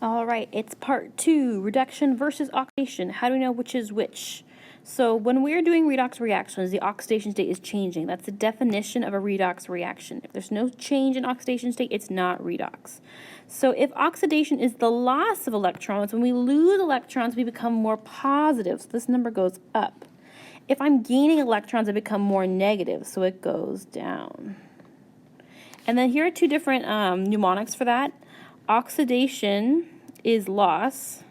All right, it's part 2, reduction versus oxidation. How do we know which is which? So when we're doing redox reactions, the oxidation state is changing. That's the definition of a redox reaction. If there's no change in oxidation state, it's not redox. So if oxidation is the loss of electrons, when we lose electrons, we become more positive. So this number goes up. If I'm gaining electrons, I become more negative, so it goes down. And then here are two different mnemonics for that. Oxidation is loss,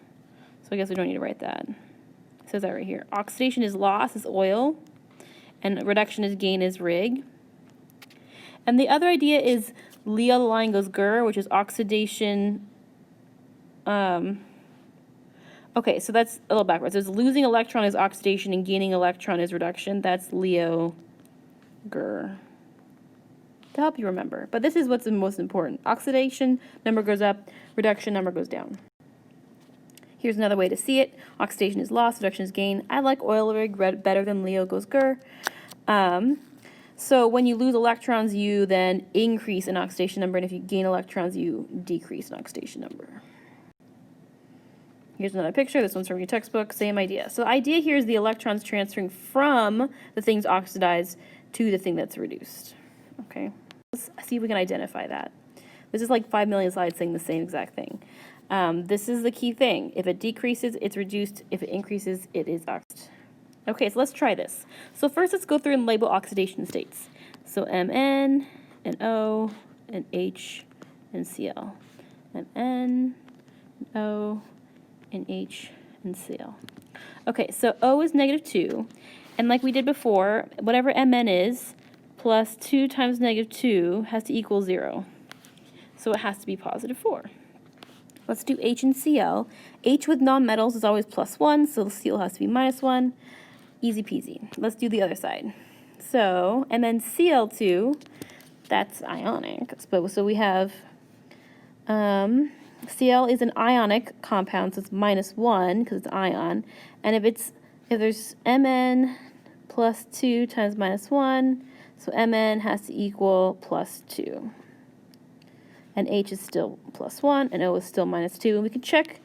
so I guess we don't need to write that. It says that right here. Oxidation is loss, is oil, and reduction is gain, is rig. And the other idea is Leo, the line goes gur, which is oxidation. Okay, so that's a little backwards. There's losing electron is oxidation and gaining electron is reduction. That's Leo, gur. To help you remember. But this is what's the most important. Oxidation number goes up, reduction number goes down. Here's another way to see it. Oxidation is loss, reduction is gain. I like oil rig better than Leo goes gur. So when you lose electrons, you then increase in oxidation number, and if you gain electrons, you decrease in oxidation number. Here's another picture. This one's from your textbook. Same idea. So the idea here is the electrons transferring from the things oxidized to the thing that's reduced. Okay. Let's see if we can identify that. This is like 5 million slides saying the same exact thing. This is the key thing. If it decreases, it's reduced. If it increases, it is oxidized. Okay, so let's try this. So first, let's go through and label oxidation states. So Mn, and O, and H, and Cl. Mn, O, and H, and Cl. Okay, so O is -2. And like we did before, whatever Mn is, plus 2 times -2 has to equal 0. So it has to be +4. Let's do H and Cl. H with nonmetals is always +1, so the Cl has to be -1. Easy peasy. Let's do the other side. So, and then Cl2, that's ionic. So we have, Cl is an ionic compound, so it's -1 because it's ion. And if there's Mn plus 2 times -1, so Mn has to equal +2. And H is still +1, and O is still -2. And we can check,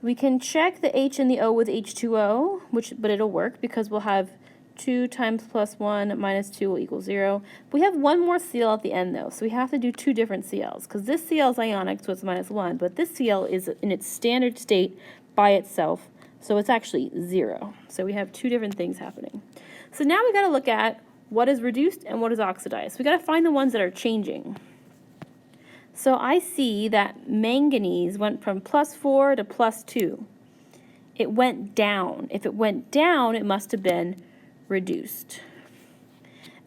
we can check the H and the O with H2O, but it'll work because we'll have 2 times +1 minus 2 will equal 0. We have one more Cl at the end, though, so we have to do two different Cls, because this Cl is ionic, so it's -1, but this Cl is in its standard state by itself, so it's actually 0. So we have two different things happening. So now we got to look at what is reduced and what is oxidized. We got to find the ones that are changing. So I see that manganese went from +4 to +2. It went down. If it went down, it must have been reduced.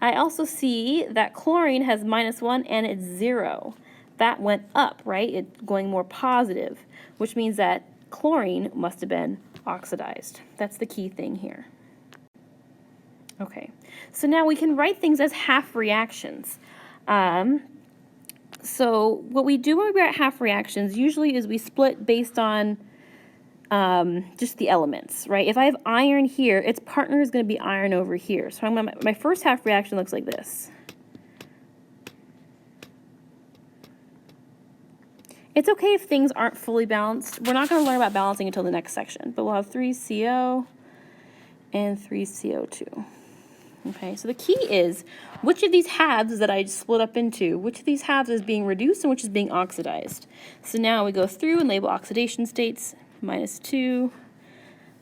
I also see that chlorine has -1 and it's 0. That went up, right? It's going more positive, which means that chlorine must have been oxidized. That's the key thing here. Okay, so now we can write things as half reactions. So what we do when we write half reactions usually is we split based on just the elements, right? If I have iron here, its partner is going to be iron over here. So my first half reaction looks like this. It's okay if things aren't fully balanced. We're not going to learn about balancing until the next section, but we'll have 3CO and 3CO2. Okay, so the key is which of these halves that I split up into, which of these halves is being reduced and which is being oxidized. So now we go through and label oxidation states. -2.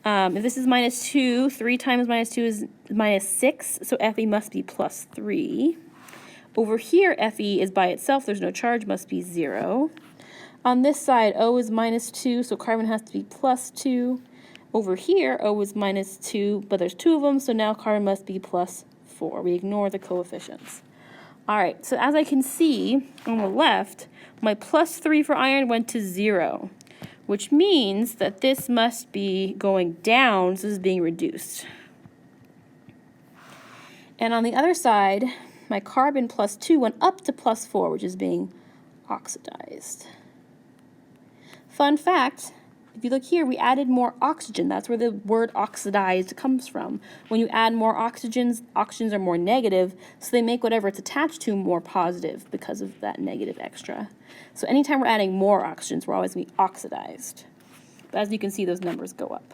If this is -2, 3 times -2 is -6, so Fe must be +3. Over here, Fe is by itself, there's no charge, must be 0. On this side, O is -2, so carbon has to be +2. Over here, O is -2, but there's 2 of them, so now carbon must be +4. We ignore the coefficients. All right, so as I can see on the left, my +3 for iron went to 0, which means that this must be going down, so this is being reduced. And on the other side, my carbon +2 went up to +4, which is being oxidized. Fun fact, If you look here, we added more oxygen. That's where the word oxidized comes from. When you add more oxygens are more negative, so they make whatever it's attached to more positive because of that negative extra. So anytime we're adding more oxygens, we're always going to be oxidized. But as you can see, those numbers go up.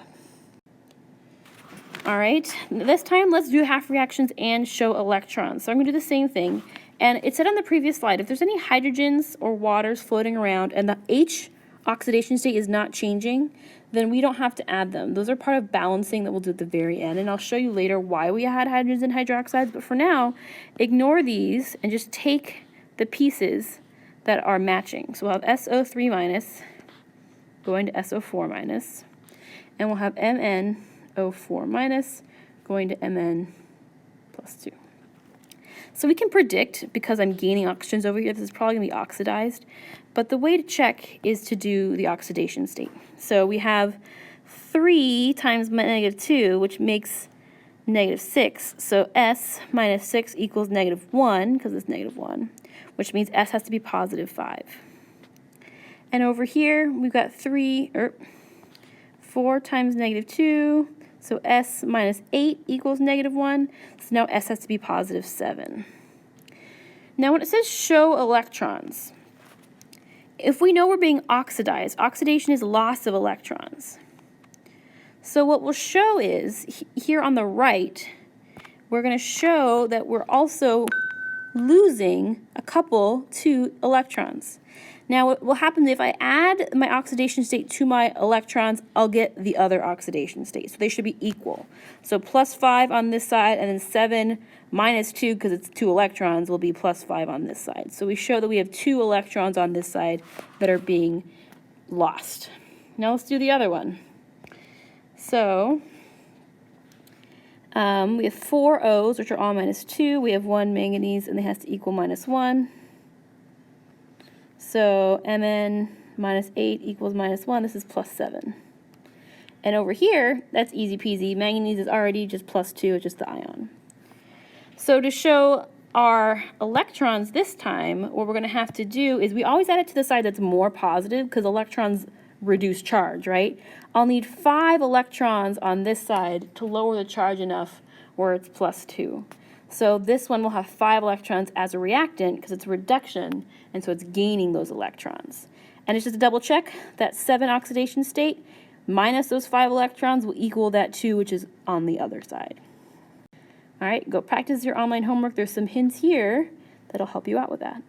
All right, this time let's do half reactions and show electrons. So I'm going to do the same thing. And it said on the previous slide, if there's any hydrogens or waters floating around and the H oxidation state is not changing, then we don't have to add them. Those are part of balancing that we'll do at the very end, and I'll show you later why we add hydrogens and hydroxides, but for now, ignore these and just take the pieces that are matching. So we'll have SO3 minus going to SO4 minus, and we'll have MnO4 minus going to Mn plus 2. So we can predict, because I'm gaining oxygens over here, this is probably going to be oxidized. But the way to check is to do the oxidation state. So we have 3 times -2, which makes -6. So S minus 6 equals -1, because it's -1, which means S has to be +5. And over here, we've got 4 times -2. So S minus 8 equals -1. So now S has to be +7. Now when it says show electrons, if we know we're being oxidized, oxidation is loss of electrons. So what we'll show is, here on the right, we're going to show that we're also losing a couple 2 electrons. Now what will happen if I add my oxidation state to my electrons, I'll get the other oxidation state. So they should be equal. So +5 on this side, and then 7 minus 2, because it's 2 electrons, will be +5 on this side. So we show that we have 2 electrons on this side that are being lost. Now let's do the other one. So we have 4 O's, which are all -2. We have 1 manganese, and it has to equal -1. So Mn minus 8 equals -1. This is +7. And over here, that's easy peasy. Manganese is already just +2, it's just the ion. So to show our electrons this time, what we're going to have to do is we always add it to the side that's more positive, because electrons reduce charge, right? I'll need 5 electrons on this side to lower the charge enough where it's +2. So this one will have 5 electrons as a reactant because it's a reduction, and so it's gaining those electrons. And it's just to double check, that 7 oxidation state minus those 5 electrons will equal that 2, which is on the other side. All right, go practice your online homework. There's some hints here that'll help you out with that.